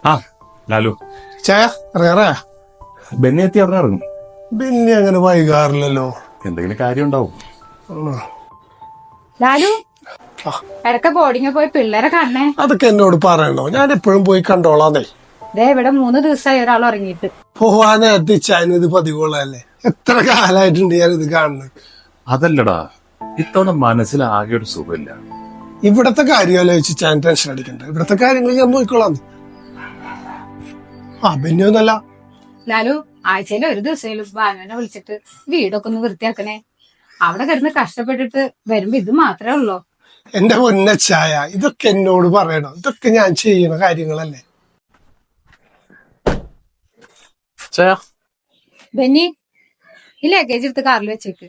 ആ ലാലു ചായ അറിയാറാ ബെന്നി എത്തി അവിടെ ഇറങ്ങും. പിന്നെ അങ്ങനെ വൈകാറില്ലല്ലോ. എന്തെങ്കിലും കാര്യം ഉണ്ടാവും. ലാലു ഇടക്ക ബോർഡിങ്ങിൽ പോയി പിള്ളേരെ കാണണേ. അതൊക്കെ എന്നോട് പറയണോ? ഞാൻ എപ്പോഴും പോയി കണ്ടോളാന്നേ. ദേ ഇവിടെ 3 ദിവസമായി ഒരാൾ ഉറങ്ങിയിട്ട്. പോവാൻ നേരത്തെ ഇച്ചായന് ഇത് പതിവുള്ളതല്ലേ. എത്ര കാലായിട്ടുണ്ട് ഞാൻ ഇത് കാണുന്നത്. അതല്ലടാ, ഇത്തവണ മനസ്സിലാകെ ഒരു സുഖമില്ല. ഇവിടത്തെ കാര്യം ആലോചിച്ച് ഞാൻ ടെൻഷൻ അടിക്കണ്ട. ഇവിടത്തെ കാര്യങ്ങൾ ഞാൻ നോക്കിക്കോളാം. ബെന്നിയൊന്നല്ല. ലാലു ആഴ്ചയിൽ ഒരു ദിവസമേലും ഭാനുവിനെ വിളിച്ചിട്ട് വീടൊക്കെ ഒന്ന് വൃത്തിയാക്കണേ. അവിടെ കിടന്ന് കഷ്ടപ്പെട്ടിട്ട് വരുമ്പോ ഇത് മാത്രമേ ഉള്ളൂ. എന്റെ പൊന്നച്ചായ, ഇതൊക്കെ എന്നോട് പറയണോ? ഇതൊക്കെ ഞാൻ ചെയ്യുന്ന കാര്യങ്ങളല്ലേ. ബെന്നി ഈ ലഗേജ് എടുത്ത് കാറിൽ വെച്ചേക്ക്.